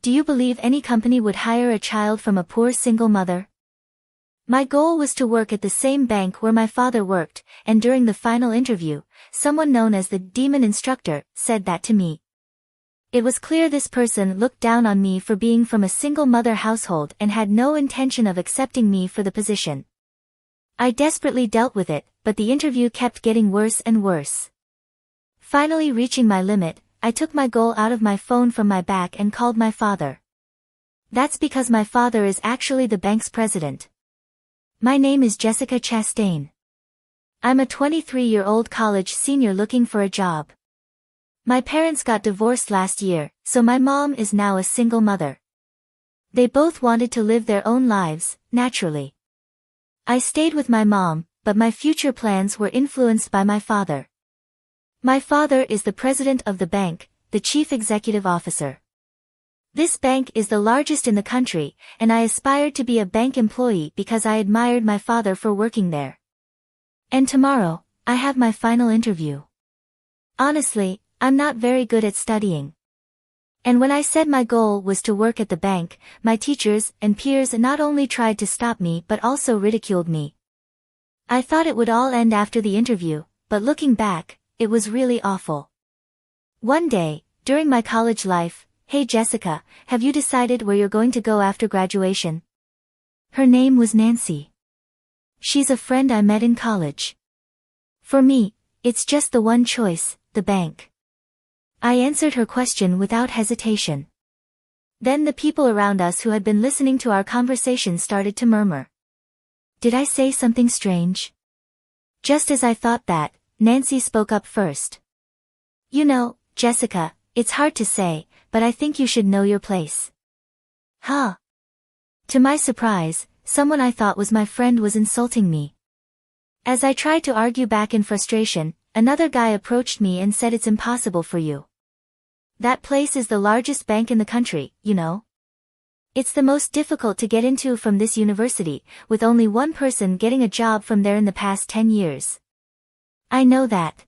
do you believe any company would hire a child from a poor single mother? My goal was to work at the same bank where my father worked, and during the final interview, someone known as the demon instructor said that to me. It was clear this person looked down on me for being from a single mother household and had no intention of accepting me for the position. I desperately dealt with it, but the interview kept getting worse and worse. Finally reaching my limit, I took my goal out of my phone from my back and called my father. That's because my father is actually the bank's president. My name is Jessica Chastain. I'm a 23-year-old college senior looking for a job. My parents got divorced last year, so my mom is now a single mother. They both wanted to live their own lives, naturally. I stayed with my mom, but my future plans were influenced by my father. My father is the president of the bank, the chief executive officer. This bank is the largest in the country, and I aspired to be a bank employee because I admired my father for working there. And tomorrow, I have my final interview. Honestly, I'm not very good at studying. And when I said my goal was to work at the bank, my teachers and peers not only tried to stop me but also ridiculed me. I thought it would all end after the interview, but looking back, it was really awful. One day, during my college life, "Hey Jessica, have you decided where you're going to go after graduation?" Her name was Nancy. She's a friend I met in college. For me, it's just the one choice, the bank. I answered her question without hesitation. Then the people around us who had been listening to our conversation started to murmur. Did I say something strange? Just as I thought that, Nancy spoke up first. You know, Jessica, it's hard to say, but I think you should know your place. Huh? To my surprise, someone I thought was my friend was insulting me. As I tried to argue back in frustration, another guy approached me and said it's impossible for you. That place is the largest bank in the country, you know. It's the most difficult to get into from this university, with only one person getting a job from there in the past 10 years. I know that.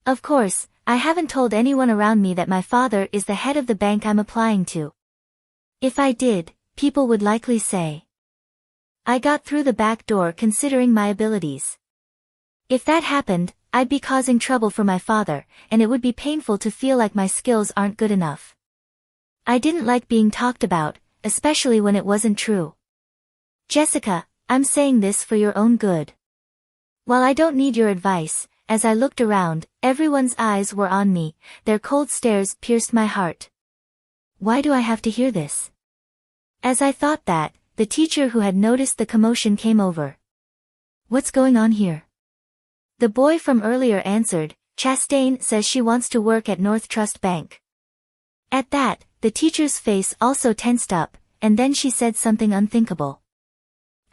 Of course, I haven't told anyone around me that my father is the head of the bank I'm applying to. If I did, people would likely say I got through the back door considering my abilities. If that happened, I'd be causing trouble for my father, and it would be painful to feel like my skills aren't good enough. I didn't like being talked about, especially when it wasn't true. Jessica, I'm saying this for your own good. While I don't need your advice, as I looked around, everyone's eyes were on me, their cold stares pierced my heart. Why do I have to hear this? As I thought that, the teacher who had noticed the commotion came over. What's going on here? The boy from earlier answered, Chastain says she wants to work at North Trust Bank. At that, the teacher's face also tensed up, and then she said something unthinkable.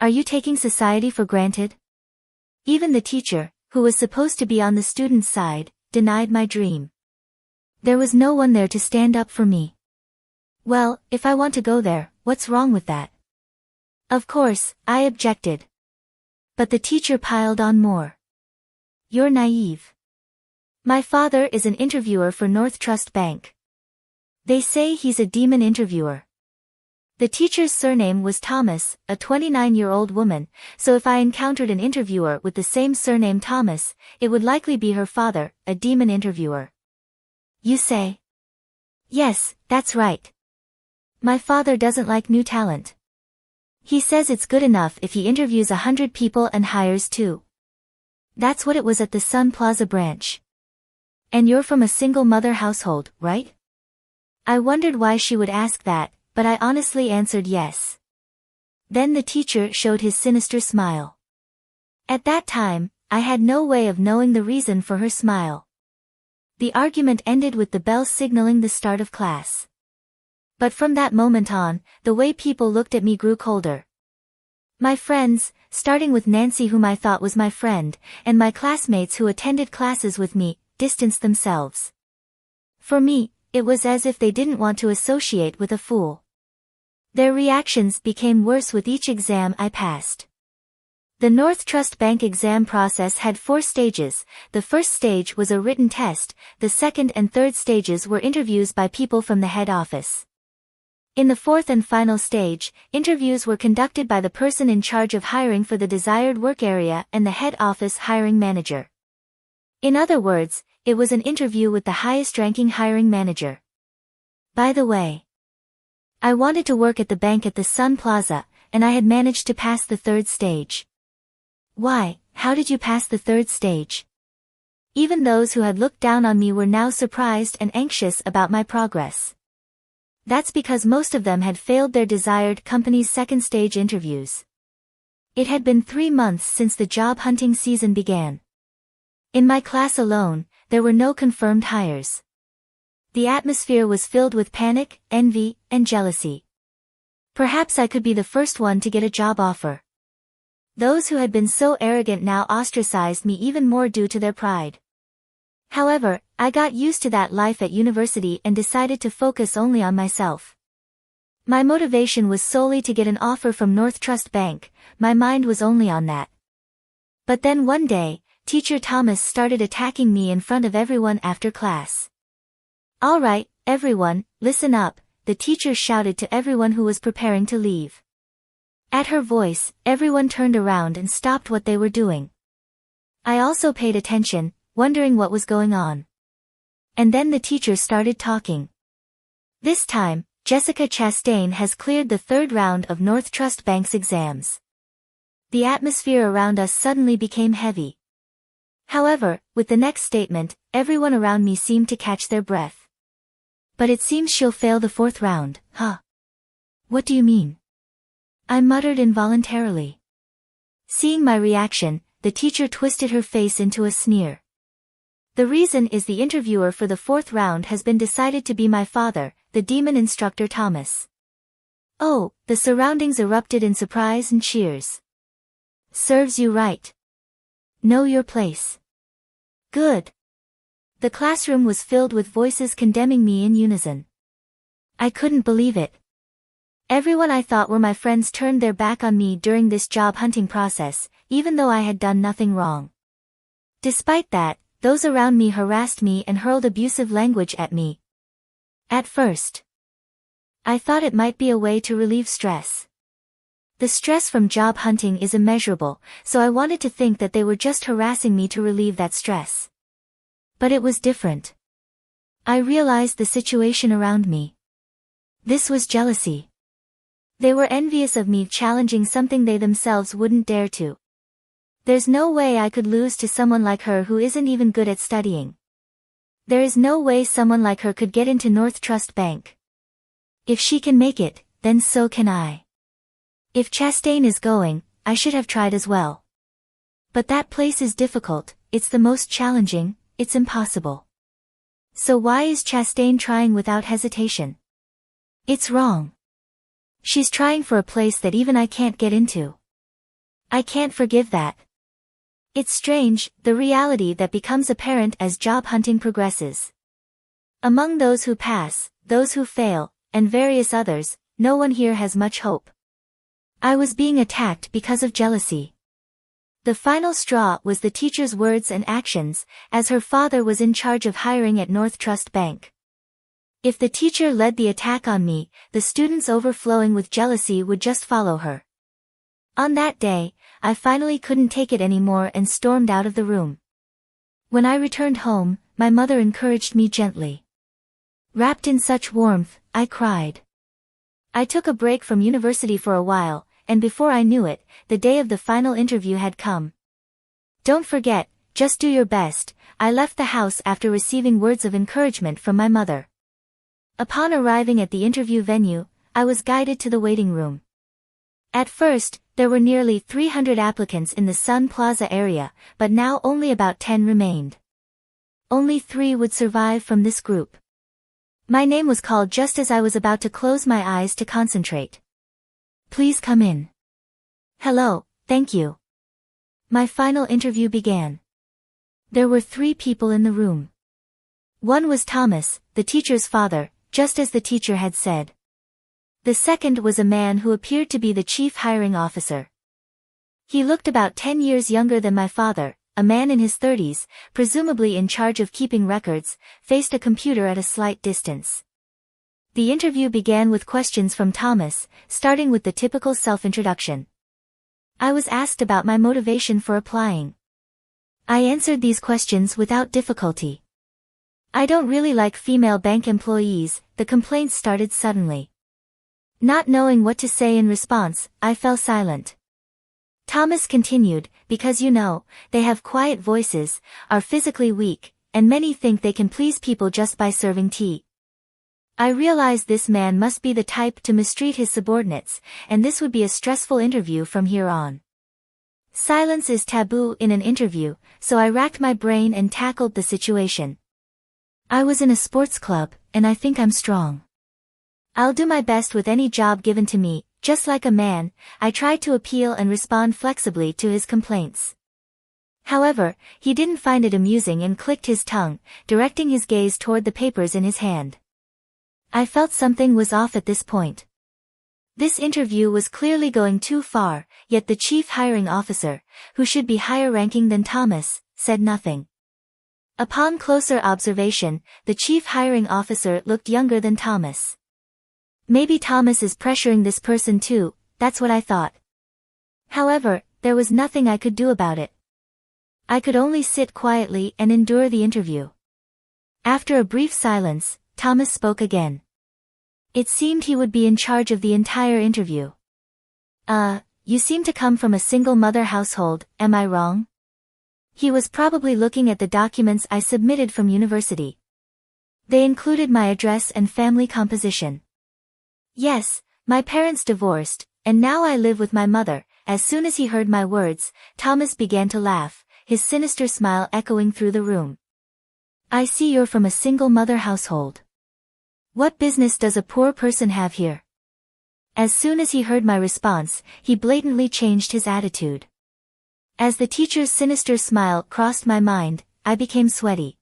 Are you taking society for granted? Even the teacher, who was supposed to be on the student's side, denied my dream. There was no one there to stand up for me. Well, if I want to go there, what's wrong with that? Of course, I objected. But the teacher piled on more. You're naive. My father is an interviewer for North Trust Bank. They say he's a demon interviewer. The teacher's surname was Thomas, a 29-year-old woman, so if I encountered an interviewer with the same surname Thomas, it would likely be her father, a demon interviewer. You say? Yes, that's right. My father doesn't like new talent. He says it's good enough if he interviews 100 people and hires 2. That's what it was at the Sun Plaza branch. And you're from a single mother household, right? I wondered why she would ask that, but I honestly answered yes. Then the teacher showed his sinister smile. At that time, I had no way of knowing the reason for her smile. The argument ended with the bell signaling the start of class. But from that moment on, the way people looked at me grew colder. My friends, starting with Nancy whom I thought was my friend, and my classmates who attended classes with me, distanced themselves. For me, it was as if they didn't want to associate with a fool. Their reactions became worse with each exam I passed. The North Trust Bank exam process had 4 stages. The first stage was a written test, the second and third stages were interviews by people from the head office. In the fourth and final stage, interviews were conducted by the person in charge of hiring for the desired work area and the head office hiring manager. In other words, it was an interview with the highest-ranking hiring manager. By the way, I wanted to work at the bank at the Sun Plaza, and I had managed to pass the third stage. Why, how did you pass the third stage? Even those who had looked down on me were now surprised and anxious about my progress. That's because most of them had failed their desired company's second stage interviews. It had been 3 months since the job hunting season began. In my class alone, there were no confirmed hires. The atmosphere was filled with panic, envy, and jealousy. Perhaps I could be the first one to get a job offer. Those who had been so arrogant now ostracized me even more due to their pride. However, I got used to that life at university and decided to focus only on myself. My motivation was solely to get an offer from North Trust Bank. My mind was only on that. But then one day, Teacher Thomas started attacking me in front of everyone after class. "All right, everyone, listen up," the teacher shouted to everyone who was preparing to leave. At her voice, everyone turned around and stopped what they were doing. I also paid attention, wondering what was going on. And then the teacher started talking. "This time, Jessica Chastain has cleared the third round of North Trust Bank's exams." The atmosphere around us suddenly became heavy. However, with the next statement, everyone around me seemed to catch their breath. "But it seems she'll fail the fourth round, huh?" "What do you mean?" I muttered involuntarily. Seeing my reaction, the teacher twisted her face into a sneer. "The reason is the interviewer for the fourth round has been decided to be my father, the demon instructor Thomas." Oh, the surroundings erupted in surprise and cheers. "Serves you right. Know your place. Good." The classroom was filled with voices condemning me in unison. I couldn't believe it. Everyone I thought were my friends turned their back on me during this job hunting process, even though I had done nothing wrong. Despite that, those around me harassed me and hurled abusive language at me. At first, I thought it might be a way to relieve stress. The stress from job hunting is immeasurable, so I wanted to think that they were just harassing me to relieve that stress. But it was different. I realized the situation around me. This was jealousy. They were envious of me challenging something they themselves wouldn't dare to. There's no way I could lose to someone like her who isn't even good at studying. There is no way someone like her could get into North Trust Bank. If she can make it, then so can I. If Chastain is going, I should have tried as well. But that place is difficult, it's the most challenging, it's impossible. So why is Chastain trying without hesitation? It's wrong. She's trying for a place that even I can't get into. I can't forgive that. It's strange, the reality that becomes apparent as job hunting progresses. Among those who pass, those who fail, and various others, no one here has much hope. I was being attacked because of jealousy. The final straw was the teacher's words and actions, as her father was in charge of hiring at North Trust Bank. If the teacher led the attack on me, the students overflowing with jealousy would just follow her. On that day, I finally couldn't take it anymore and stormed out of the room. When I returned home, my mother encouraged me gently. Wrapped in such warmth, I cried. I took a break from university for a while, and before I knew it, the day of the final interview had come. "Don't forget, just do your best," I left the house after receiving words of encouragement from my mother. Upon arriving at the interview venue, I was guided to the waiting room. At first, there were nearly 300 applicants in the Sun Plaza area, but now only about 10 remained. Only 3 would survive from this group. My name was called just as I was about to close my eyes to concentrate. "Please come in." "Hello, thank you." My final interview began. There were 3 people in the room. One was Thomas, the teacher's father, just as the teacher had said. The second was a man who appeared to be the chief hiring officer. He looked about 10 years younger than my father, a man in his 30s, presumably in charge of keeping records, faced a computer at a slight distance. The interview began with questions from Thomas, starting with the typical self-introduction. I was asked about my motivation for applying. I answered these questions without difficulty. I don't really like female bank employees, the complaints started suddenly. Not knowing what to say in response, I fell silent. Thomas continued, because they have quiet voices, are physically weak, and many think they can please people just by serving tea. I realized this man must be the type to mistreat his subordinates, and this would be a stressful interview from here on. Silence is taboo in an interview, so I racked my brain and tackled the situation. I was in a sports club, and I think I'm strong. I'll do my best with any job given to me, just like a man. I tried to appeal and respond flexibly to his complaints. However, he didn't find it amusing and clicked his tongue, directing his gaze toward the papers in his hand. I felt something was off at this point. This interview was clearly going too far, yet the chief hiring officer, who should be higher ranking than Thomas, said nothing. Upon closer observation, the chief hiring officer looked younger than Thomas. Maybe Thomas is pressuring this person too, that's what I thought. However, there was nothing I could do about it. I could only sit quietly and endure the interview. After a brief silence, Thomas spoke again. It seemed he would be in charge of the entire interview. You seem to come from a single-mother household, am I wrong? He was probably looking at the documents I submitted from university. They included my address and family composition. Yes, my parents divorced, and now I live with my mother. As soon as he heard my words, Thomas began to laugh, his sinister smile echoing through the room. I see you're from a single-mother household. What business does a poor person have here? As soon as he heard my response, he blatantly changed his attitude. As the teacher's sinister smile crossed my mind, I became sweaty.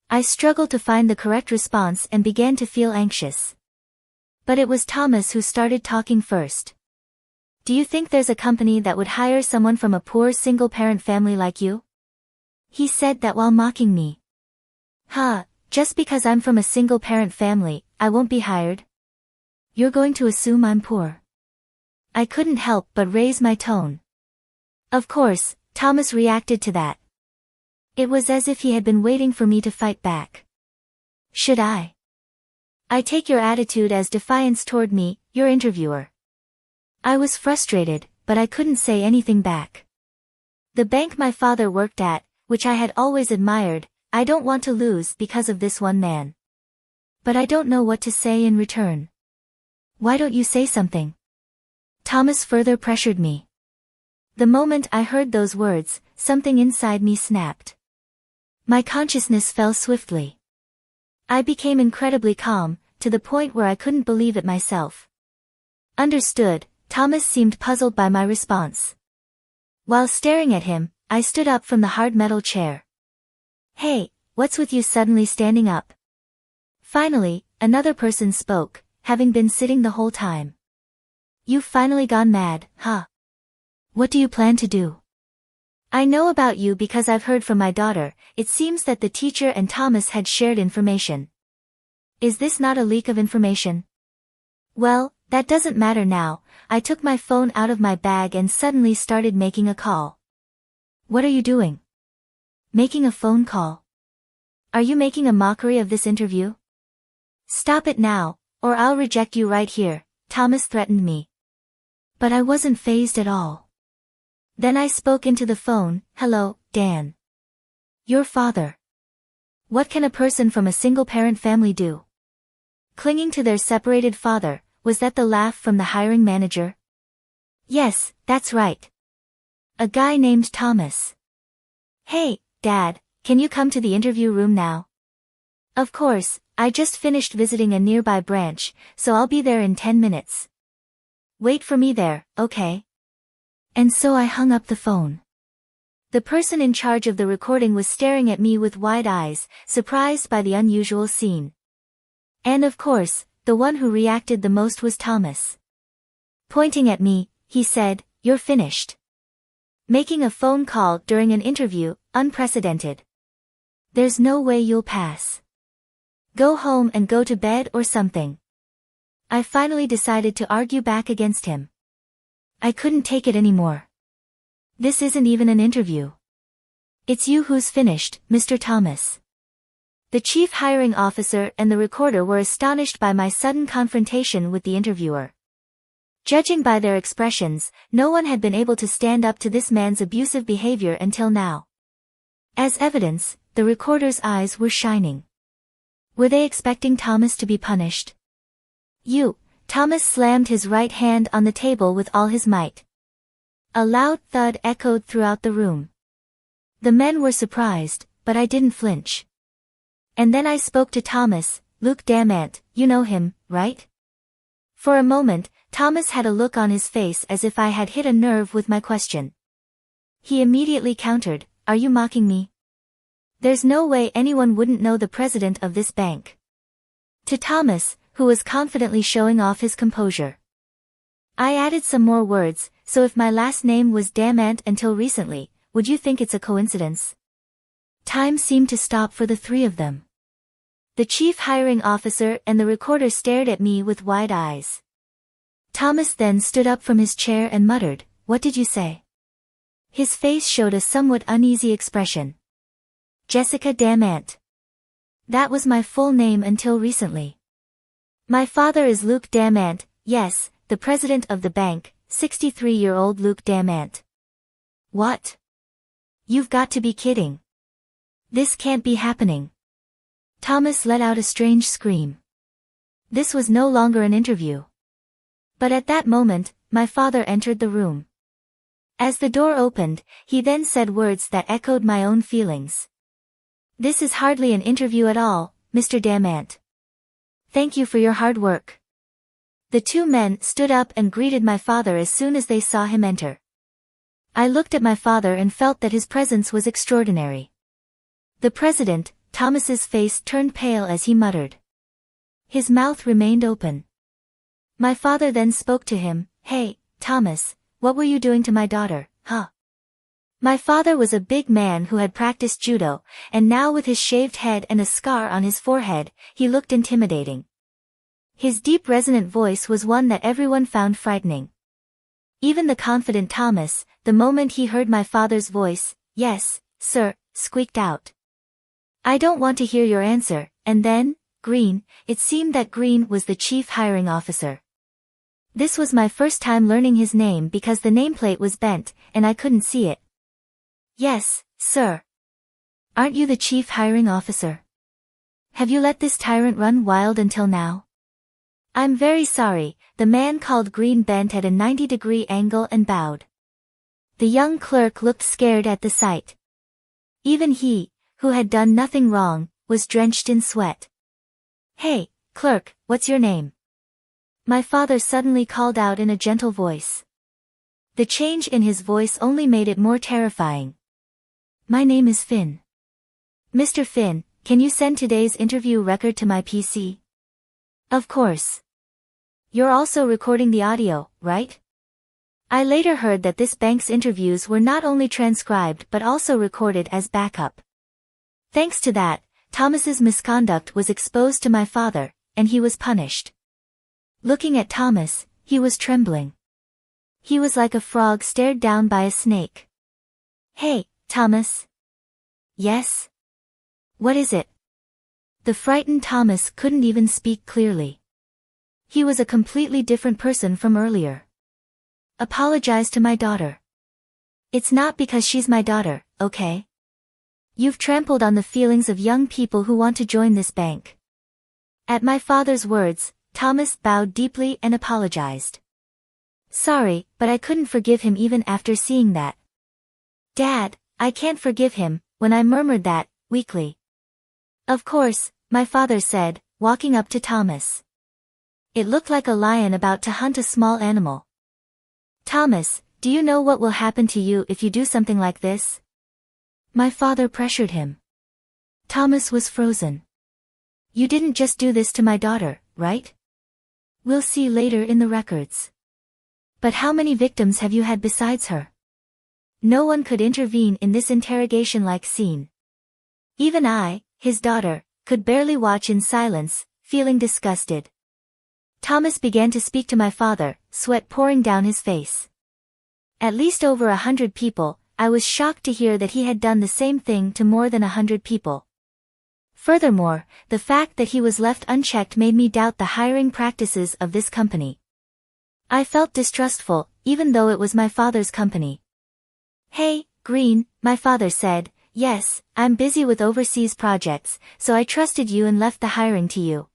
I struggled to find the correct response and began to feel anxious. But it was Thomas who started talking first. Do you think there's a company that would hire someone from a poor single-parent family like you? He said that while mocking me. Just because I'm from a single-parent family, I won't be hired? You're going to assume I'm poor. I couldn't help but raise my tone. Of course, Thomas reacted to that. It was as if he had been waiting for me to fight back. Should I take your attitude as defiance toward me, your interviewer? I was frustrated, but I couldn't say anything back. The bank my father worked at, which I had always admired, I don't want to lose because of this one man. But I don't know what to say in return. Why don't you say something? Thomas further pressured me. The moment I heard those words, something inside me snapped. My consciousness fell swiftly. I became incredibly calm, to the point where I couldn't believe it myself. Understood, Thomas seemed puzzled by my response. While staring at him, I stood up from the hard metal chair. Hey, what's with you suddenly standing up? Finally, another person spoke, having been sitting the whole time. You've finally gone mad, huh? What do you plan to do? I know about you because I've heard from my daughter. It seems that the teacher and Thomas had shared information. Is this not a leak of information? Well, that doesn't matter now. I took my phone out of my bag and suddenly started making a call. What are you doing? Making a phone call? Are you making a mockery of this interview? Stop it now, or I'll reject you right here, Thomas threatened me. But I wasn't fazed at all. Then I spoke into the phone. Hello, Dan. Your father. What can a person from a single-parent family do? Clinging to their separated father, was that the laugh from the hiring manager? Yes, that's right. A guy named Thomas. Hey, Dad, can you come to the interview room now? Of course, I just finished visiting a nearby branch, so I'll be there in 10 minutes. Wait for me there, okay? And so I hung up the phone. The person in charge of the recording was staring at me with wide eyes, surprised by the unusual scene. And of course, the one who reacted the most was Thomas. Pointing at me, he said, "You're finished. Making a phone call during an interview, unprecedented. There's no way you'll pass. Go home and go to bed or something." I finally decided to argue back against him. I couldn't take it anymore. This isn't even an interview. It's you who's finished, Mr. Thomas. The chief hiring officer and the recorder were astonished by my sudden confrontation with the interviewer. Judging by their expressions, no one had been able to stand up to this man's abusive behavior until now. As evidence, the recorder's eyes were shining. Were they expecting Thomas to be punished? Thomas slammed his right hand on the table with all his might. A loud thud echoed throughout the room. The men were surprised, but I didn't flinch. And then I spoke to Thomas. Luke Damant, you know him, right? For a moment, Thomas had a look on his face as if I had hit a nerve with my question. He immediately countered, "Are you mocking me? There's no way anyone wouldn't know the president of this bank." To Thomas, who was confidently showing off his composure, I added some more words. "So if my last name was Damant until recently, would you think it's a coincidence?" Time seemed to stop for the three of them. The chief hiring officer and the recorder stared at me with wide eyes. Thomas then stood up from his chair and muttered, "What did you say?" His face showed a somewhat uneasy expression. "Jessica Damant. That was my full name until recently. My father is Luke Damant, yes, the president of the bank, 63-year-old Luke Damant." "What? You've got to be kidding. This can't be happening." Thomas let out a strange scream. This was no longer an interview. But at that moment, my father entered the room. As the door opened, he then said words that echoed my own feelings. "This is hardly an interview at all, Mr. Damant. Thank you for your hard work." The two men stood up and greeted my father as soon as they saw him enter. I looked at my father and felt that his presence was extraordinary. The president, Thomas's face turned pale as he muttered. His mouth remained open. My father then spoke to him, "Hey, Thomas, what were you doing to my daughter, huh?" My father was a big man who had practiced judo, and now with his shaved head and a scar on his forehead, he looked intimidating. His deep resonant voice was one that everyone found frightening. Even the confident Thomas, the moment he heard my father's voice, "Yes, sir," squeaked out. "I don't want to hear your answer," and then, Green, it seemed that Green was the chief hiring officer. This was my first time learning his name because the nameplate was bent, and I couldn't see it. "Yes, sir." "Aren't you the chief hiring officer? Have you let this tyrant run wild until now?" "I'm very sorry," the man called Green bent at a 90-degree angle and bowed. The young clerk looked scared at the sight. Even he, who had done nothing wrong, was drenched in sweat. "Hey, clerk, what's your name?" My father suddenly called out in a gentle voice. The change in his voice only made it more terrifying. "My name is Finn." "Mr. Finn, can you send today's interview record to my PC?" "Of course. You're also recording the audio, right?" I later heard that this bank's interviews were not only transcribed but also recorded as backup. Thanks to that, Thomas's misconduct was exposed to my father, and he was punished. Looking at Thomas, he was trembling. He was like a frog stared down by a snake. "Hey, Thomas." "Yes?" "What is it?" The frightened Thomas couldn't even speak clearly. He was a completely different person from earlier. "Apologize to my daughter." "It's not because she's my daughter, okay? You've trampled on the feelings of young people who want to join this bank." At my father's words, Thomas bowed deeply and apologized. "Sorry, but I couldn't forgive him even after seeing that." "Dad, I can't forgive him," when I murmured that, weakly. "Of course," my father said, walking up to Thomas. It looked like a lion about to hunt a small animal. "Thomas, do you know what will happen to you if you do something like this?" My father pressured him. Thomas was frozen. "You didn't just do this to my daughter, right? We'll see later in the records. But how many victims have you had besides her?" No one could intervene in this interrogation-like scene. Even I, his daughter, could barely watch in silence, feeling disgusted. Thomas began to speak to my father, sweat pouring down his face. At least over 100 people. I was shocked to hear that he had done the same thing to more than 100 people. Furthermore, the fact that he was left unchecked made me doubt the hiring practices of this company. I felt distrustful, even though it was my father's company. "Hey, Green," my father said, "yes, I'm busy with overseas projects, so I trusted you and left the hiring to you.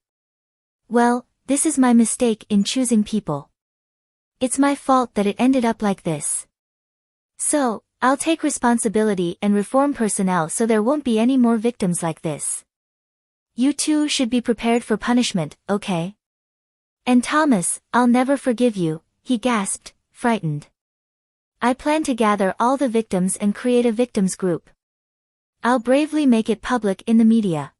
Well, this is my mistake in choosing people. It's my fault that it ended up like this. So, I'll take responsibility and reform personnel so there won't be any more victims like this. You two should be prepared for punishment, okay? And Thomas, I'll never forgive you," he gasped, frightened. "I plan to gather all the victims and create a victims group. I'll bravely make it public in the media.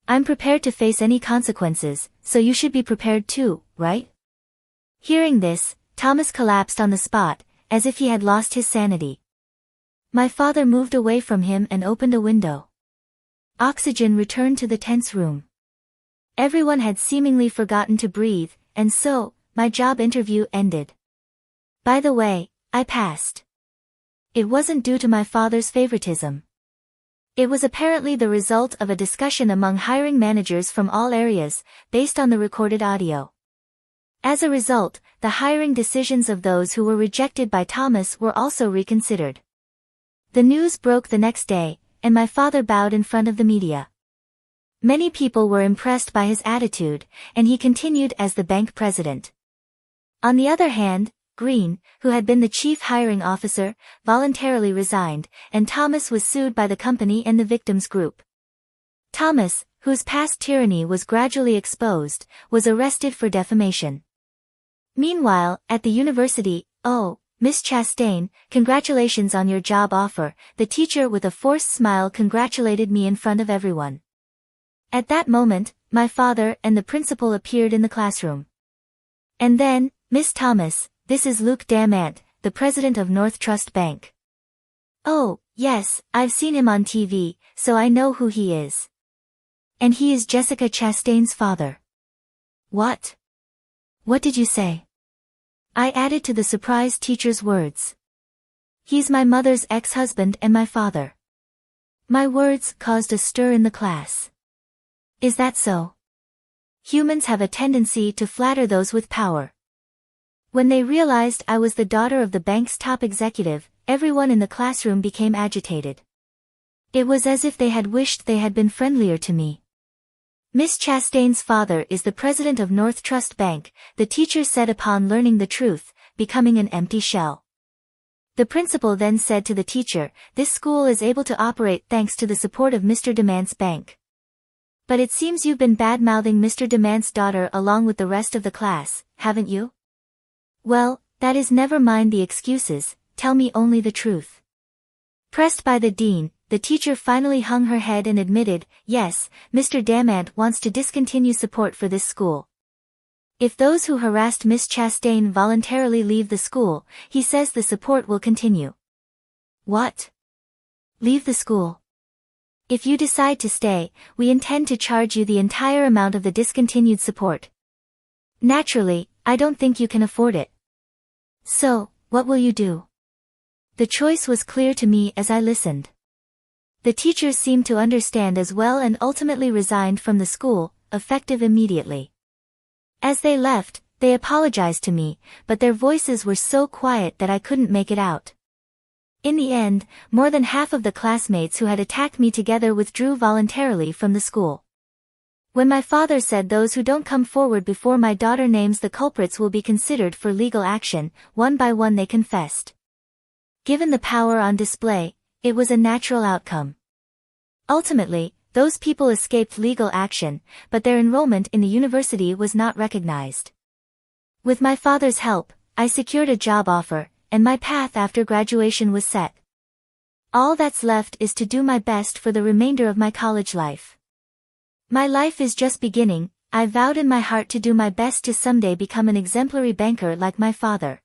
I'm prepared to face any consequences, so you should be prepared too, right?" Hearing this, Thomas collapsed on the spot, as if he had lost his sanity. My father moved away from him and opened a window. Oxygen returned to the tense room. Everyone had seemingly forgotten to breathe, and so, my job interview ended. By the way, I passed. It wasn't due to my father's favoritism. It was apparently the result of a discussion among hiring managers from all areas, based on the recorded audio. As a result, the hiring decisions of those who were rejected by Thomas were also reconsidered. The news broke the next day, and my father bowed in front of the media. Many people were impressed by his attitude, and he continued as the bank president. On the other hand, Green, who had been the chief hiring officer, voluntarily resigned, and Thomas was sued by the company and the victims group. Thomas, whose past tyranny was gradually exposed, was arrested for defamation. Meanwhile, at the university, "Oh, Miss Chastain, congratulations on your job offer," the teacher with a forced smile congratulated me in front of everyone. At that moment, my father and the principal appeared in the classroom. "And then, Miss Thomas, this is Luke Damant, the president of North Trust Bank." "Oh, yes, I've seen him on TV, so I know who he is. And he is Jessica Chastain's father." "What? What did you say?" I added to the surprised teacher's words. "He's my mother's ex-husband and my father." My words caused a stir in the class. Is that so? Humans have a tendency to flatter those with power. When they realized I was the daughter of the bank's top executive, everyone in the classroom became agitated. It was as if they had wished they had been friendlier to me. "Miss Chastain's father is the president of North Trust Bank," the teacher said upon learning the truth, becoming an empty shell. The principal then said to the teacher, "This school is able to operate thanks to the support of Mr. Demant's bank. But it seems you've been bad-mouthing Mr. Demant's daughter along with the rest of the class, haven't you?" "Well, that is never mind the excuses, tell me only the truth." Pressed by the dean, the teacher finally hung her head and admitted, "Yes, Mr. Damant wants to discontinue support for this school. If those who harassed Miss Chastain voluntarily leave the school, he says the support will continue." "What? Leave the school? If you decide to stay, we intend to charge you the entire amount of the discontinued support. Naturally, I don't think you can afford it. So, what will you do?" The choice was clear to me as I listened. The teachers seemed to understand as well and ultimately resigned from the school, effective immediately. As they left, they apologized to me, but their voices were so quiet that I couldn't make it out. In the end, more than half of the classmates who had attacked me together withdrew voluntarily from the school. When my father said those who don't come forward before my daughter names the culprits will be considered for legal action, one by one they confessed. Given the power on display, it was a natural outcome. Ultimately, those people escaped legal action, but their enrollment in the university was not recognized. With my father's help, I secured a job offer, and my path after graduation was set. All that's left is to do my best for the remainder of my college life. My life is just beginning. I vowed in my heart to do my best to someday become an exemplary banker like my father.